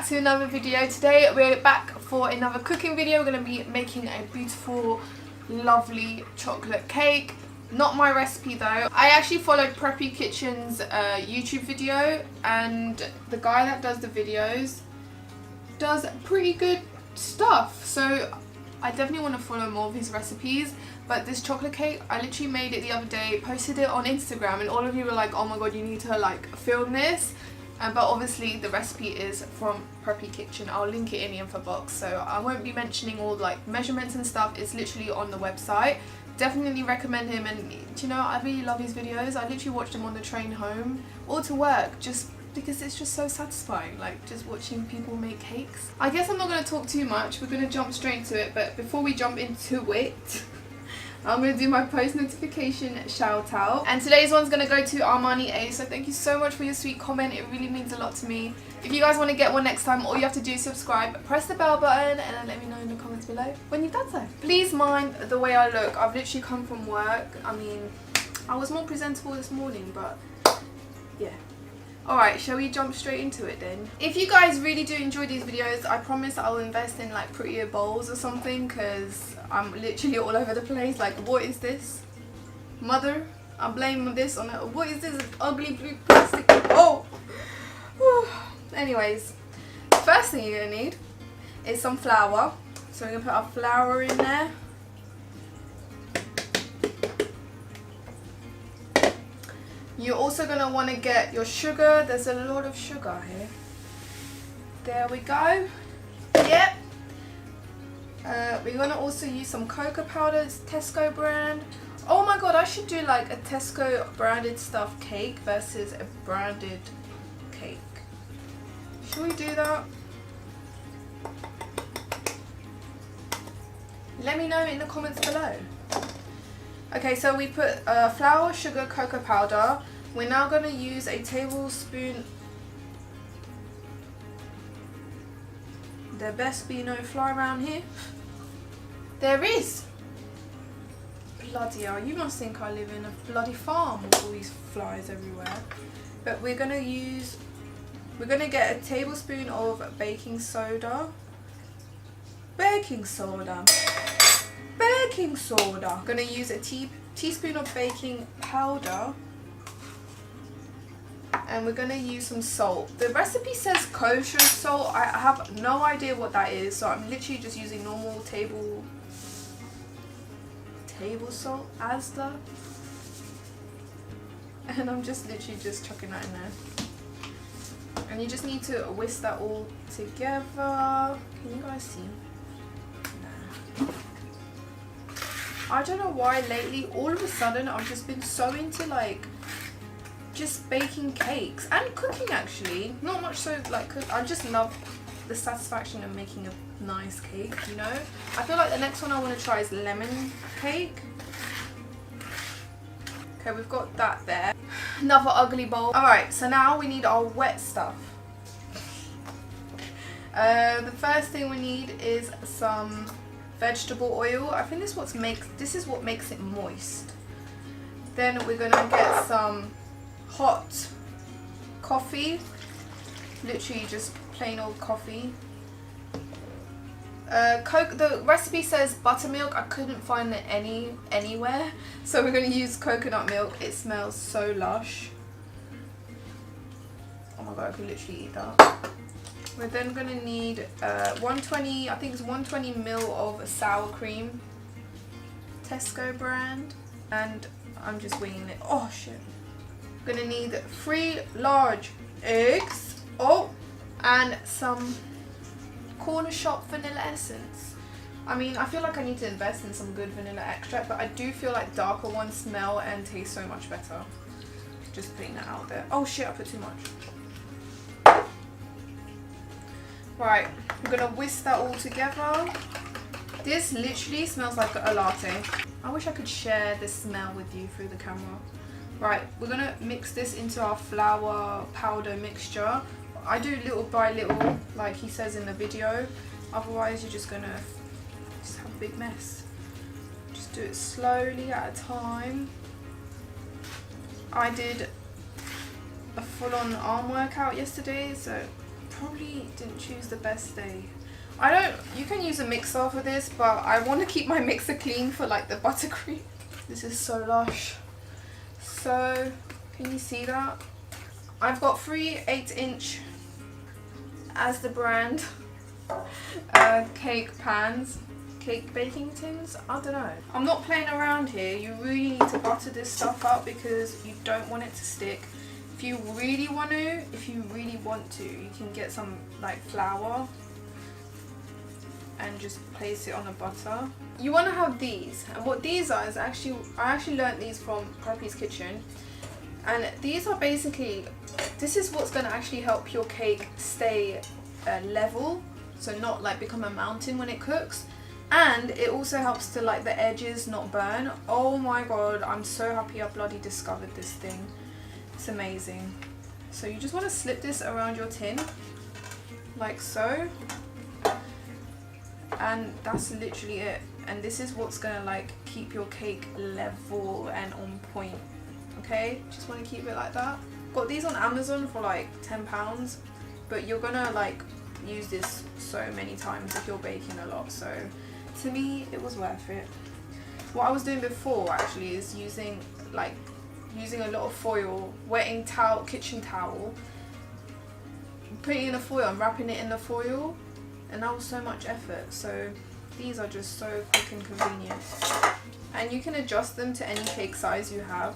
to another video. Today we're back for another cooking video. We're going to be making a beautiful, lovely chocolate cake. Not my recipe though. I actually followed Preppy Kitchen's YouTube video, and the guy that does the videos does pretty good stuff. So I definitely want to follow more of his recipes. But this chocolate cake, I literally made it the other day, posted it on Instagram, and all of you were like, oh my god, you need to like film this. But obviously the recipe is from Preppy Kitchen. I'll link it in the info box, so I won't be mentioning all like measurements and stuff. It's literally on the website. Definitely recommend him, and you know, I really love his videos. I literally watched him on the train home or to work, just because it's just so satisfying, like just watching people make cakes. I guess I'm not going to talk too much. We're going to jump straight into it, but before we jump into it, I'm going to do my post notification shout out, and today's one's going to go to Armani A. So thank you so much for your sweet comment. It really means a lot to me. If you guys want to get one next time, all you have to do is subscribe, press the bell button, and then let me know in the comments below when you've done so. Please mind the way I look. I've literally come from work. I mean, I was more presentable this morning, but yeah. Alright, shall we jump straight into it then? If you guys really do enjoy these videos, I promise I'll invest in like prettier bowls or something, because I'm literally all over the place. Like, what is this? Mother, I'm blaming this on it. What is this ugly blue plastic? Oh! Anyways, first thing you're going to need is some flour. So we're going to put our flour in there. You're also going to want to get your sugar. There's a lot of sugar here. There we go. Yep. We're going to also use some cocoa powder. It's Tesco brand. Oh my god, I should do like a Tesco branded stuffed cake versus a branded cake. Should we do that? Let me know in the comments below. Okay, so we put flour, sugar, cocoa powder. We're now going to use a tablespoon. There best be no fly around here. There is. Bloody hell, you must think I live in a bloody farm with all these flies everywhere. But we're going to get a tablespoon of baking soda. Baking soda. Baking soda. I'm going to use a teaspoon of baking powder, and we're going to use some salt. The recipe says kosher salt. I have no idea what that is, so I'm literally just using normal table salt, Asda, and I'm just literally just chucking that in there. And you just need to whisk that all together. Can you guys see? Nah. I don't know why lately, all of a sudden, I've just been so into like just baking cakes and cooking actually. Not much so like I just love the satisfaction of making a nice cake, you know. I feel like the next one I want to try is lemon cake. Okay, we've got that there. Another ugly bowl. Alright, so now we need our wet stuff. The first thing we need is some vegetable oil. I think this is what makes it moist. Then we're gonna get some hot coffee, literally just plain old coffee. The recipe says buttermilk. I couldn't find it anywhere, so we're gonna use coconut milk. It smells so lush. Oh my god, I could literally eat that. We're then going to need 120, I think it's 120 ml of sour cream, Tesco brand, and I'm just winging it. Oh shit. We're going to need 3 large eggs, and some corner shop vanilla essence. I mean, I feel like I need to invest in some good vanilla extract, but I do feel like darker ones smell and taste so much better. Just putting that out there. Oh shit, I put too much. Right, I'm going to whisk that all together. This literally smells like a latte. I wish I could share this smell with you through the camera. Right, we're going to mix this into our flour powder mixture. I do little by little, like he says in the video. Otherwise, you're just going to just have a big mess. Just do it slowly at a time. I did a full-on arm workout yesterday, so probably didn't choose the best day. You can use a mixer for this, but I want to keep my mixer clean for like the buttercream. This is so lush. So, can you see that? I've got 3 8-inch as the brand cake pans, cake baking tins. I don't know. I'm not playing around here. You really need to butter this stuff up because you don't want it to stick. If you really want to, you can get some like flour and just place it on a butter. You want to have these, and what these are is I actually learned these from Preppy's Kitchen, and these are basically, this is what's going to actually help your cake stay level, so not like become a mountain when it cooks, and it also helps to like the edges not burn. Oh my god, I'm so happy I bloody discovered this thing. It's amazing. So you just want to slip this around your tin like so, and that's literally it. And this is what's gonna like keep your cake level and on point. Okay, just want to keep it like that. Got these on Amazon for like £10, but you're gonna like use this so many times if you're baking a lot, so to me it was worth it. What I was doing before actually is using a lot of foil, wetting kitchen towel, putting in the foil and wrapping it in the foil, and that was so much effort. So these are just so quick and convenient, and you can adjust them to any cake size you have.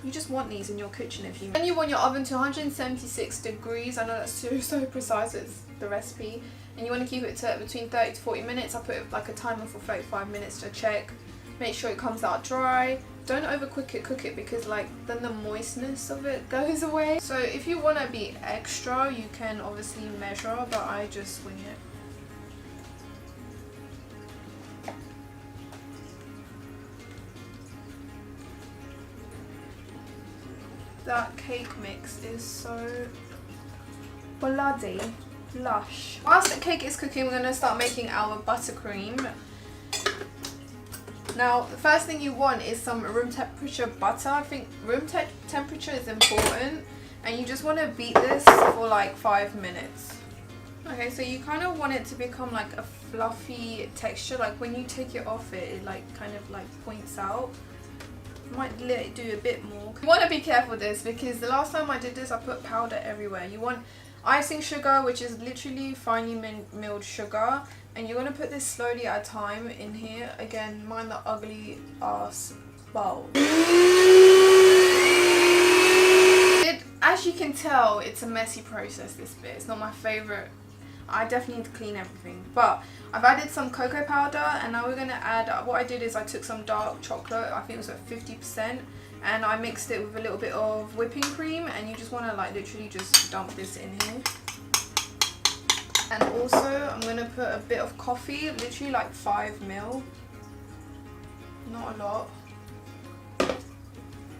You just want these in your kitchen if you. Then you want your oven to 176 degrees. I know that's so precise, it's the recipe. And you want to keep it to between 30 to 40 minutes. I put like a timer for 35 minutes to check. Make sure it comes out dry. Don't cook it because like then the moistness of it goes away. So if you want to be extra, you can obviously measure, but I just wing it. That cake mix is so bloody lush. Whilst the cake is cooking, we're going to start making our buttercream. Now, the first thing you want is some room temperature butter. I think room temperature is important, and you just want to beat this for like 5 minutes. Okay, so you kind of want it to become like a fluffy texture. Like when you take it off it like kind of like points out. Might let it do a bit more. You want to be careful with this because the last time I did this I put powder everywhere. You want icing sugar, which is literally finely milled sugar, and you're going to put this slowly at a time in here. Again, mind the ugly ass bowl. As you can tell, it's a messy process, this bit. It's not my favourite. I definitely need to clean everything, but I've added some cocoa powder, and now we're going to add, what I did is I took some dark chocolate, I think it was at 50%, and I mixed it with a little bit of whipping cream, and you just want to like literally just dump this in here. And also I'm going to put a bit of coffee, literally like 5 ml, not a lot,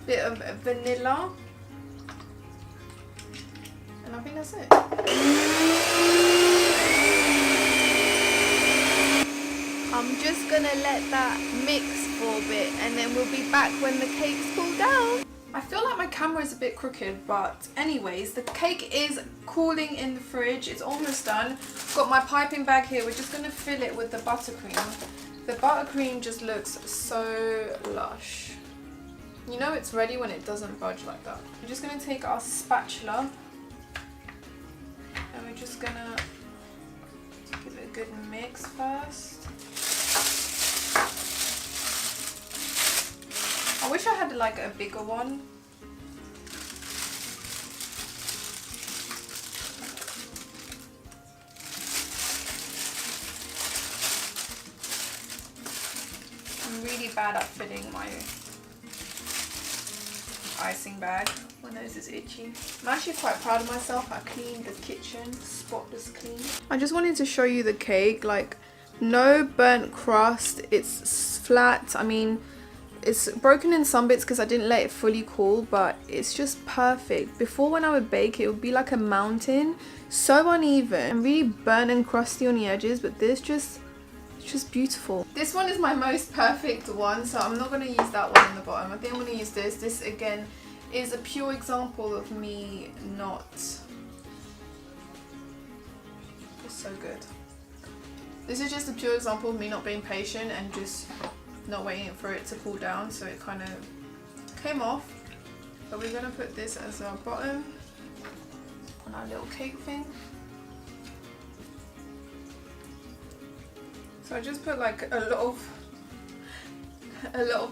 bit of vanilla, and I think that's it. I'm just gonna let that mix for a bit, and then we'll be back when the cake's cooled down. I feel like my camera is a bit crooked, but anyways, the cake is cooling in the fridge. It's almost done. Got my piping bag here. We're just gonna fill it with the buttercream. The buttercream just looks so lush. You know it's ready when it doesn't budge like that. We're just gonna take our spatula, and we're just gonna give it a good mix first. I wish I had like a bigger one. I'm really bad at filling my icing bag. My nose is itchy. I'm actually quite proud of myself. I cleaned the kitchen, spotless clean. I just wanted to show you the cake, like no burnt crust. It's flat. I mean, it's broken in some bits because I didn't let it fully cool, but it's just perfect. Before, when I would bake, it would be like a mountain, so uneven and really burnt and crusty on the edges, but this it's just beautiful. This one is my most perfect one, so I'm not going to use that one on the bottom. I think I'm going to use this. This again is a pure example of me not so good. This is just a pure example of me not being patient and just not waiting for it to cool down, so it kind of came off. But we're going to put this as our bottom on our little cake thing. So I just put like a lot of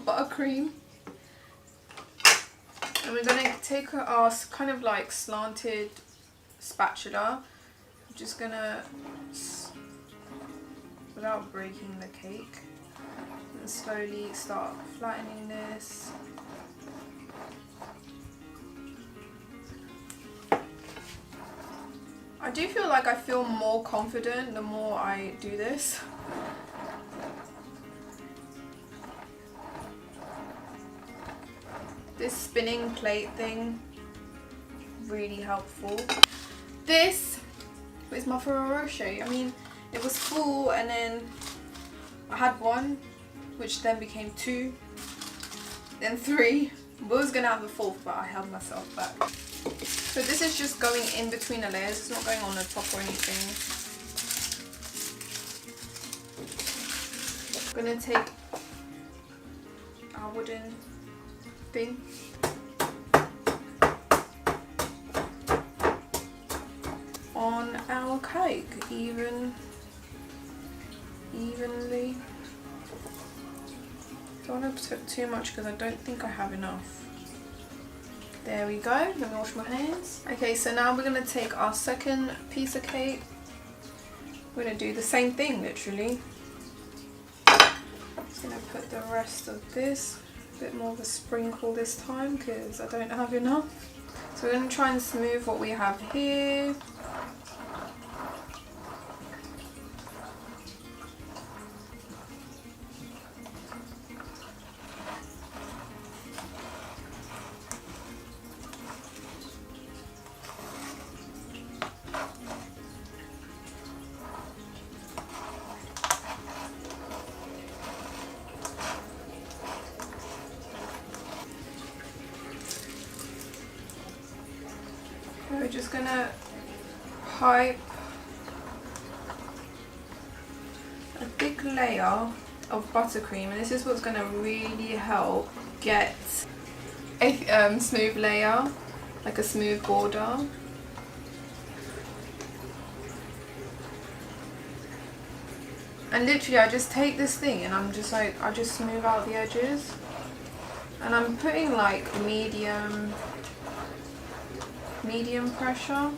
buttercream, and we're going to take our kind of like slanted spatula. I'm just going to, without breaking the cake, and slowly start flattening this. I do feel like I feel more confident the more I do this. This spinning plate thing, really helpful. This is my Ferrero Rocher. I mean, it was full and then I had one, which then became two, then three. I was gonna have a fourth, but I held myself back. So this is just going in between the layers. It's not going on the top or anything. I'm gonna take our wooden thing. On our cake, evenly. Don't want to put too much because I don't think I have enough. There we go. Let me wash my hands. Okay, so now we're going to take our second piece of cake. We're going to do the same thing, literally. Just going to put the rest of this, a bit more of a sprinkle this time because I don't have enough. So we're going to try and smooth what we have here. We're just gonna pipe a big layer of buttercream, and this is what's gonna really help get a smooth layer, like a smooth border. And literally I just take this thing and I'm just like, I just smooth out the edges, and I'm putting like medium pressure.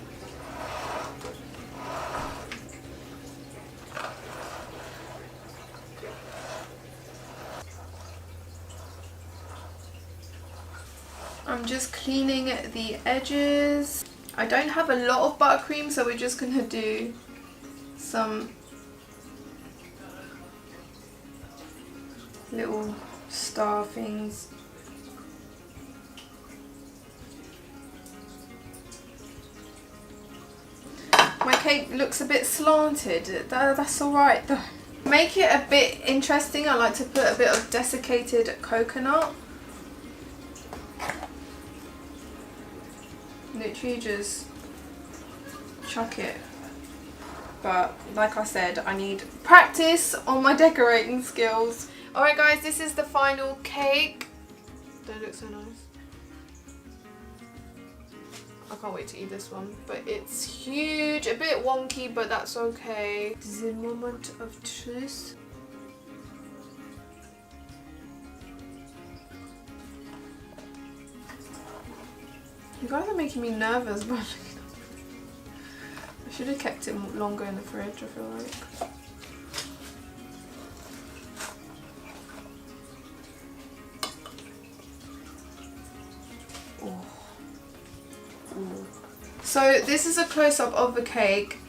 I'm just cleaning the edges. I don't have a lot of buttercream, so we're just gonna do some little star things. My cake looks a bit slanted. That's alright though. Make it a bit interesting, I like to put a bit of desiccated coconut. Literally just chuck it. But like I said, I need practice on my decorating skills. Alright guys, this is the final cake. Don't look so nice. I can't wait to eat this one, but it's huge, a bit wonky, but that's okay. The moment of truth. You guys are making me nervous, but I should have kept it longer in the fridge, I feel like. So this is a close-up of the cake.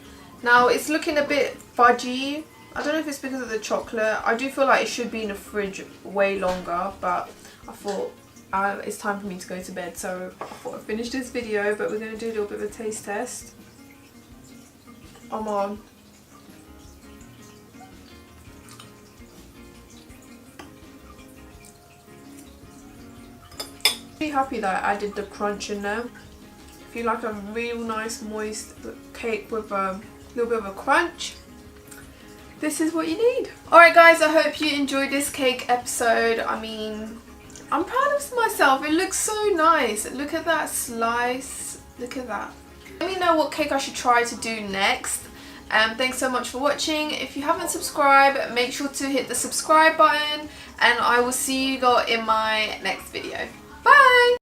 Now it's looking a bit fudgy. I don't know if it's because of the chocolate. I do feel like it should be in the fridge way longer, but I thought it's time for me to go to bed, so I thought I'd finish this video. But we're going to do a little bit of a taste test. I'm on. Really happy that I added the crunch in there. If you like a real nice moist cake with little bit of a crunch. This is what you need. Alright guys, I hope you enjoyed this cake episode. I mean, I'm proud of myself. It looks so nice. Look at that slice. Look at that. Let me know what cake I should try to do next. Thanks so much for watching. If you haven't subscribed, make sure to hit the subscribe button, and I will see you all in my next video. Bye!